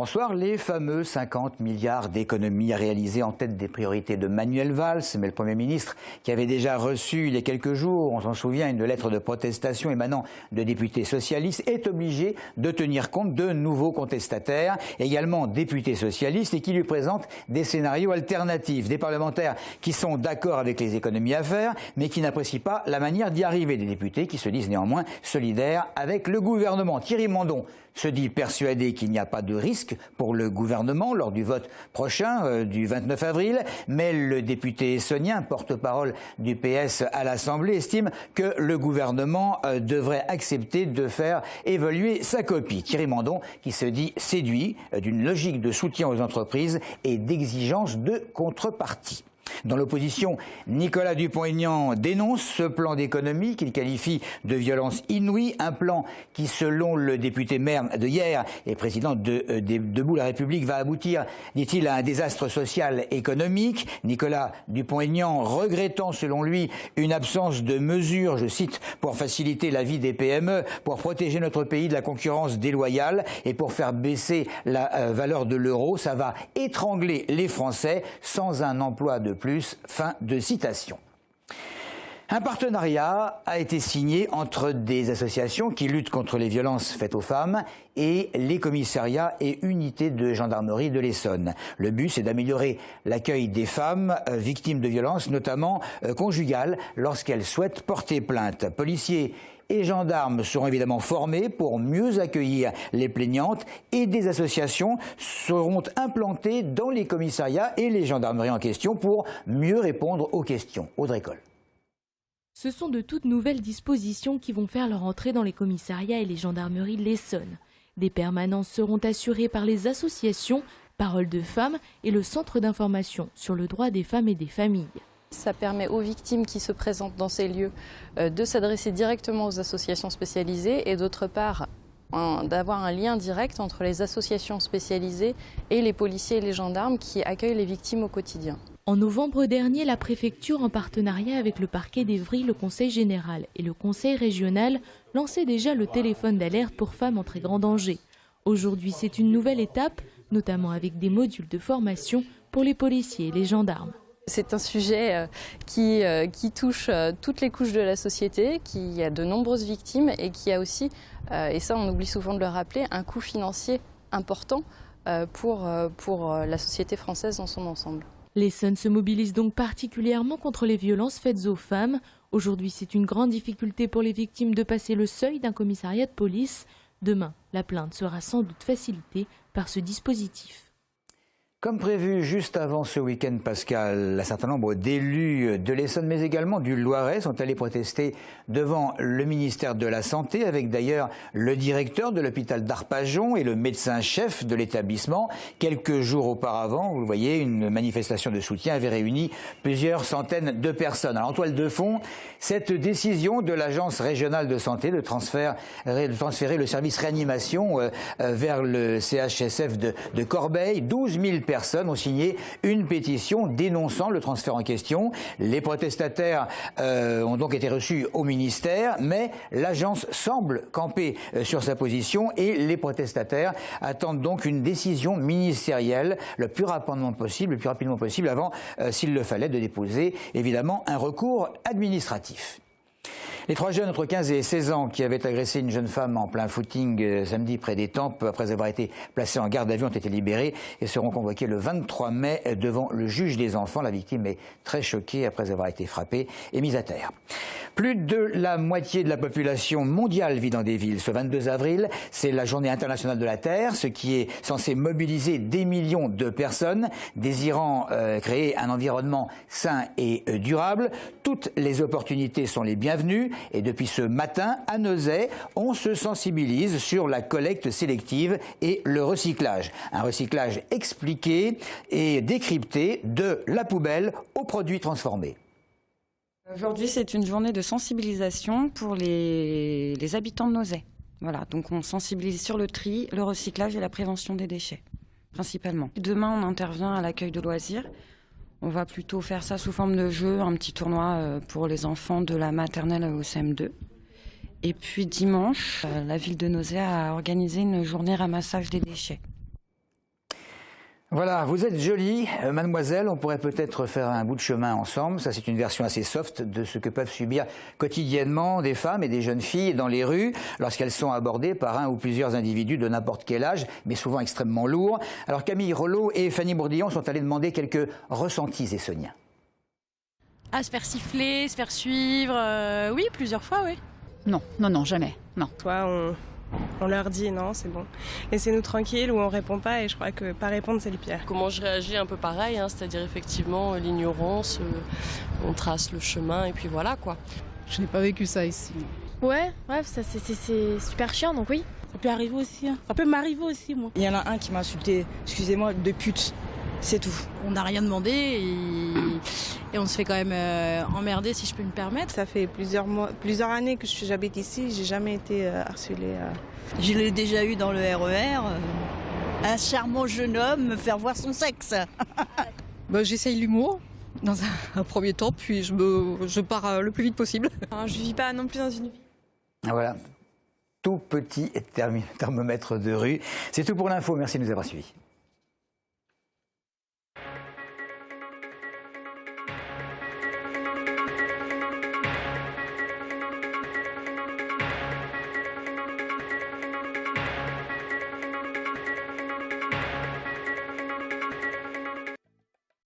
Bonsoir. Les fameux 50 milliards d'économies à réaliser en tête des priorités de Manuel Valls, mais le Premier ministre qui avait déjà reçu il y a quelques jours, on s'en souvient, une lettre de protestation émanant de députés socialistes, est obligé de tenir compte de nouveaux contestataires, également députés socialistes, et qui lui présentent des scénarios alternatifs. Des parlementaires qui sont d'accord avec les économies à faire, mais qui n'apprécient pas la manière d'y arriver. Des députés qui se disent néanmoins solidaires avec le gouvernement. Thierry Mandon se dit persuadé qu'il n'y a pas de risque pour le gouvernement lors du vote prochain du 29 avril, mais le député essonien, porte-parole du PS à l'Assemblée, estime que le gouvernement devrait accepter de faire évoluer sa copie. Thierry Mandon qui se dit séduit d'une logique de soutien aux entreprises et d'exigence de contrepartie. Dans l'opposition, Nicolas Dupont-Aignan dénonce ce plan d'économie qu'il qualifie de violence inouïe, un plan qui, selon le député maire de hier et président de Debout la République, va aboutir, dit-il, à un désastre social économique. Nicolas Dupont-Aignan regrettant, selon lui, une absence de mesures, je cite, pour faciliter la vie des PME, pour protéger notre pays de la concurrence déloyale et pour faire baisser la valeur de l'euro. Ça va étrangler les Français sans un emploi de plus. Fin de citation. Un partenariat a été signé entre des associations qui luttent contre les violences faites aux femmes et les commissariats et unités de gendarmerie de l'Essonne. Le but, c'est d'améliorer l'accueil des femmes victimes de violences, notamment conjugales, lorsqu'elles souhaitent porter plainte. Policiers et gendarmes seront évidemment formés pour mieux accueillir les plaignantes et des associations seront implantées dans les commissariats et les gendarmeries en question pour mieux répondre aux questions. Audrey Coll. Ce sont de toutes nouvelles dispositions qui vont faire leur entrée dans les commissariats et les gendarmeries de l'Essonne. Des permanences seront assurées par les associations Paroles de femmes et le Centre d'information sur le droit des femmes et des familles. Ça permet aux victimes qui se présentent dans ces lieux de s'adresser directement aux associations spécialisées et d'autre part d'avoir un lien direct entre les associations spécialisées et les policiers et les gendarmes qui accueillent les victimes au quotidien. En novembre dernier, la préfecture, en partenariat avec le parquet d'Évry, le conseil général et le conseil régional, lançait déjà le téléphone d'alerte pour femmes en très grand danger. Aujourd'hui, c'est une nouvelle étape, notamment avec des modules de formation pour les policiers et les gendarmes. C'est un sujet qui touche toutes les couches de la société, qui a de nombreuses victimes et qui a aussi, et ça on oublie souvent de le rappeler, un coût financier important pour la société française dans son ensemble. L'Essonne se mobilise donc particulièrement contre les violences faites aux femmes. Aujourd'hui, c'est une grande difficulté pour les victimes de passer le seuil d'un commissariat de police. Demain, la plainte sera sans doute facilitée par ce dispositif. Comme prévu juste avant ce week-end pascal, un certain nombre d'élus de l'Essonne, mais également du Loiret, sont allés protester devant le ministère de la Santé, avec d'ailleurs le directeur de l'hôpital d'Arpajon et le médecin-chef de l'établissement. Quelques jours auparavant, vous le voyez, une manifestation de soutien avait réuni plusieurs centaines de personnes. Alors, en toile de fond, cette décision de l'Agence régionale de santé de transférer le service réanimation vers le CHSF de Corbeil, 12 000 personnes ont signé une pétition dénonçant le transfert en question. Les protestataires ont donc été reçus au ministère, mais l'agence semble camper sur sa position et les protestataires attendent donc une décision ministérielle le plus rapidement possible avant, s'il le fallait, de déposer évidemment un recours administratif. Les trois jeunes entre 15 et 16 ans qui avaient agressé une jeune femme en plein footing samedi près d'Étampes après avoir été placés en garde à vue ont été libérés et seront convoqués le 23 mai devant le juge des enfants. La victime est très choquée après avoir été frappée et mise à terre. Plus de la moitié de la population mondiale vit dans des villes. Ce 22 avril, c'est la journée internationale de la Terre, ce qui est censé mobiliser des millions de personnes désirant créer un environnement sain et durable. Toutes les opportunités sont les bienvenues. Et depuis ce matin, à Nozay, on se sensibilise sur la collecte sélective et le recyclage. Un recyclage expliqué et décrypté de la poubelle aux produits transformés. Aujourd'hui, c'est une journée de sensibilisation pour les habitants de Nozay. Voilà, donc on sensibilise sur le tri, le recyclage et la prévention des déchets, principalement. Demain, on intervient à l'accueil de loisirs. On va plutôt faire ça sous forme de jeu, un petit tournoi pour les enfants de la maternelle au CM2. Et puis dimanche, la ville de Nozay a organisé une journée ramassage des déchets. Voilà, vous êtes jolie, mademoiselle, on pourrait peut-être faire un bout de chemin ensemble. Ça, c'est une version assez soft de ce que peuvent subir quotidiennement des femmes et des jeunes filles dans les rues lorsqu'elles sont abordées par un ou plusieurs individus de n'importe quel âge, mais souvent extrêmement lourds. Alors Camille Rollo et Fanny Bourdillon sont allées demander quelques ressentis essoniens. À se faire siffler, se faire suivre, oui, plusieurs fois, oui. Non, non, non, jamais, non. Soit on leur dit non, c'est bon, laissez-nous tranquilles, ou on répond pas, et je crois que pas répondre, c'est le pire. Comment je réagis, un peu pareil, hein, c'est-à-dire effectivement l'ignorance, on trace le chemin et puis voilà quoi. Je n'ai pas vécu ça ici. Ouais, ça c'est super chiant, donc oui. Ça peut arriver aussi, hein. Ça peut m'arriver aussi, moi. Il y en a un qui m'a insulté, excusez-moi, de pute. C'est tout. On n'a rien demandé et on se fait quand même emmerder, si je peux me permettre. Ça fait plusieurs années que j'habite ici, j'ai jamais été harcelée. Je l'ai déjà eu dans le RER, un charmant jeune homme me faire voir son sexe. J'essaye l'humour dans un premier temps, puis je pars le plus vite possible. Je vis pas non plus dans une vie. Voilà, tout petit thermomètre de rue. C'est tout pour l'info, merci de nous avoir suivis.